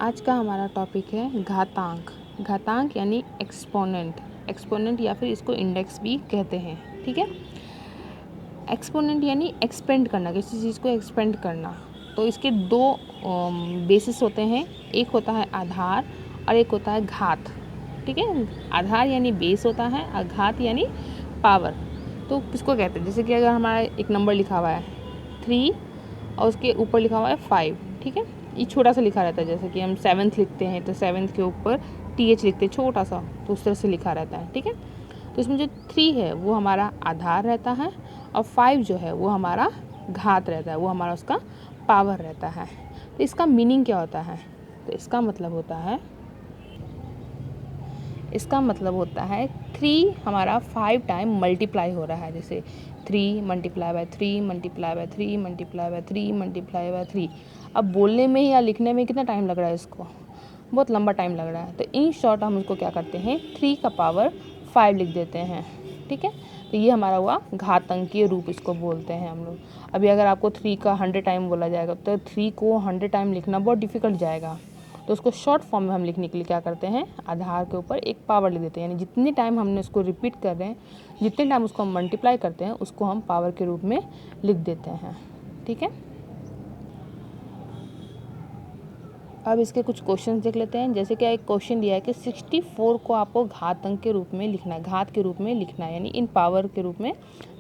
आज का हमारा टॉपिक है घातांक। घातांक यानी एक्सपोनेंट। एक्सपोनेंट या फिर इसको इंडेक्स भी कहते हैं, ठीक है। एक्सपोनेंट यानी एक्सपेंड करना, किसी चीज़ को एक्सपेंड करना। तो इसके दो बेसिस होते हैं, एक होता है आधार और एक होता है घात, ठीक है। आधार यानी बेस होता है और घात यानी पावर। तो किसको कहते हैं, जैसे कि अगर हमारा एक नंबर लिखा हुआ है 3 और उसके ऊपर लिखा हुआ है 5, ठीक है। ये छोटा सा लिखा रहता है, जैसे कि हम 7th लिखते हैं तो 7th के ऊपर TH लिखते हैं छोटा सा, तो उस तरह से लिखा रहता है, ठीक है। तो इसमें जो 3 है वो हमारा आधार रहता है और 5 जो है वो हमारा घात रहता है, वो हमारा उसका पावर रहता है। तो इसका मीनिंग क्या होता है, तो इसका मतलब होता है 3 हमारा 5 टाइम मल्टीप्लाई हो रहा है, जैसे 3 multiply by 3 multiply by 3 multiply by 3 multiply by 3। अब बोलने में या लिखने में कितना टाइम लग रहा है, इसको बहुत लंबा टाइम लग रहा है। तो इन शॉर्ट हम उसको क्या करते हैं, 3 का पावर 5 लिख देते हैं, ठीक है। तो ये हमारा हुआ घातांकीय रूप, इसको बोलते हैं हम लोग। अभी अगर आपको 3 का 100 टाइम बोला जाएगा तो 3 को 100 टाइम लिखना बहुत डिफ़िकल्ट जाएगा। तो उसको शॉर्ट फॉर्म में हम लिखने के लिए क्या करते हैं, आधार के ऊपर एक पावर लिख देते हैं, यानी जितने टाइम हमने उसको रिपीट कर रहे हैं, जितने टाइम उसको हम मल्टीप्लाई करते हैं, उसको हम पावर के रूप में लिख देते हैं, ठीक है। अब इसके कुछ क्वेश्चन देख लेते हैं। जैसे कि एक क्वेश्चन दिया है कि 64 को आपको घातांक के रूप में लिखना है, घात के रूप में लिखना है, यानी इन पावर के रूप में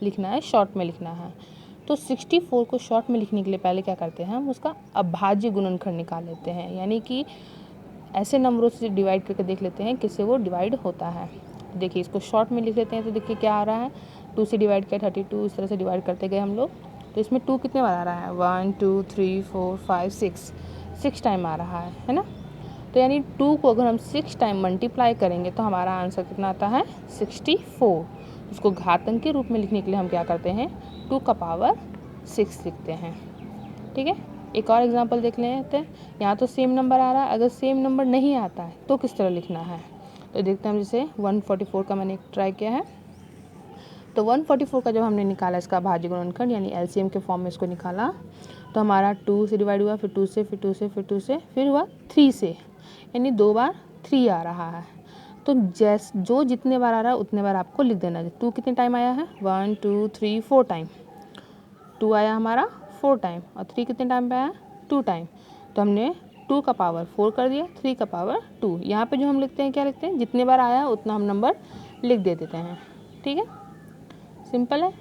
लिखना है, शॉर्ट में लिखना है। तो 64 को शॉर्ट में लिखने के लिए पहले क्या करते हैं, हम उसका अभाज्य गुणनखंड निकाल लेते हैं, यानी कि ऐसे नंबरों से डिवाइड करके देख लेते हैं किससे वो डिवाइड होता है। देखिए इसको शॉर्ट में लिख लेते हैं, तो देखिए क्या आ रहा है, 2 से डिवाइड किया 32, इस तरह से डिवाइड करते गए हम लोग। तो इसमें 2 कितने बार आ रहा है, 1 2 3 4 5 6 टाइम आ रहा है ना। तो यानी 2 को अगर हम 6 टाइम मल्टीप्लाई करेंगे तो हमारा आंसर कितना आता है, 64। उसको घातांक के रूप में लिखने के लिए हम क्या करते हैं, 2 का पावर 6 लिखते हैं, ठीक है। एक और एग्जांपल देख लेते हैं। यहाँ तो सेम नंबर आ रहा है, अगर सेम नंबर नहीं आता है तो किस तरह लिखना है, तो देखते हैं हम। जैसे 144 का मैंने ट्राई किया है, तो 144 का जब हमने निकाला इसका भाज्य गुणनखंड यानी LCM के फॉर्म में इसको निकाला, तो हमारा 2 से डिवाइड हुआ, फिर 2 से, फिर 2 से, फिर 2 से, फिर हुआ 3 से, यानी 2 बार 3 आ रहा है। तो जो जितने बार आ रहा है उतने बार आपको लिख देना है। 2 कितने टाइम आया है, 1 2 3 4 टाइम। 2 आया हमारा 4 टाइम और 3 कितने टाइम पे आया, 2 टाइम। तो हमने 2 का पावर 4 कर दिया, 3 का पावर 2। यहाँ पे जो हम लिखते हैं, क्या लिखते हैं, जितने बार आया उतना हम नंबर लिख दे देते हैं, ठीक है। सिंपल है।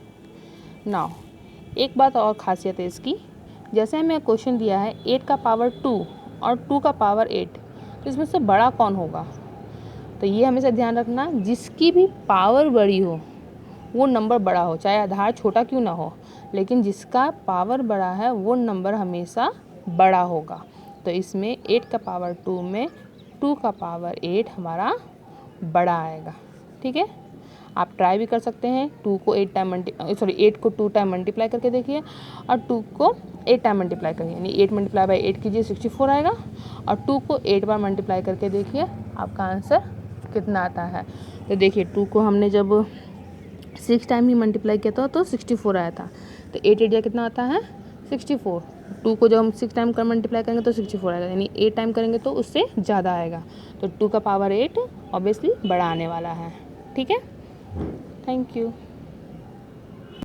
नाउ एक बात और खासियत है इसकी, जैसे हमें क्वेश्चन दिया है 8 का पावर 2 और 2 का पावर 8, तो इसमें से बड़ा कौन होगा। तो ये हमेशा ध्यान रखना, जिसकी भी पावर बड़ी हो वो नंबर बड़ा हो, चाहे आधार छोटा क्यों ना हो, लेकिन जिसका पावर बड़ा है वो नंबर हमेशा बड़ा होगा। तो इसमें 8 का पावर 2 में 2 का पावर 8 हमारा बड़ा आएगा, ठीक है। आप ट्राई भी कर सकते हैं, 8 को 2 टाइम मल्टीप्लाई करके देखिए और 2 को 8 टाइम मल्टीप्लाई करिए, यानी 8 मल्टीप्लाई बाई 8 कीजिए, 64 आएगा। और 2 को 8 बार मल्टीप्लाई करके देखिए आपका आंसर कितना आता है। तो देखिए 2 को हमने जब 6 टाइम ही मल्टीप्लाई किया था तो 64 आया था, तो 8 8 कितना आता है, 64। 2 को जब हम 6 टाइम कर मल्टीप्लाई करेंगे तो 64 आएगा, यानी 8 टाइम करेंगे तो उससे ज़्यादा आएगा। तो 2 का पावर 8 ऑब्वियसली बड़ा आने वाला है, ठीक है। Thank you.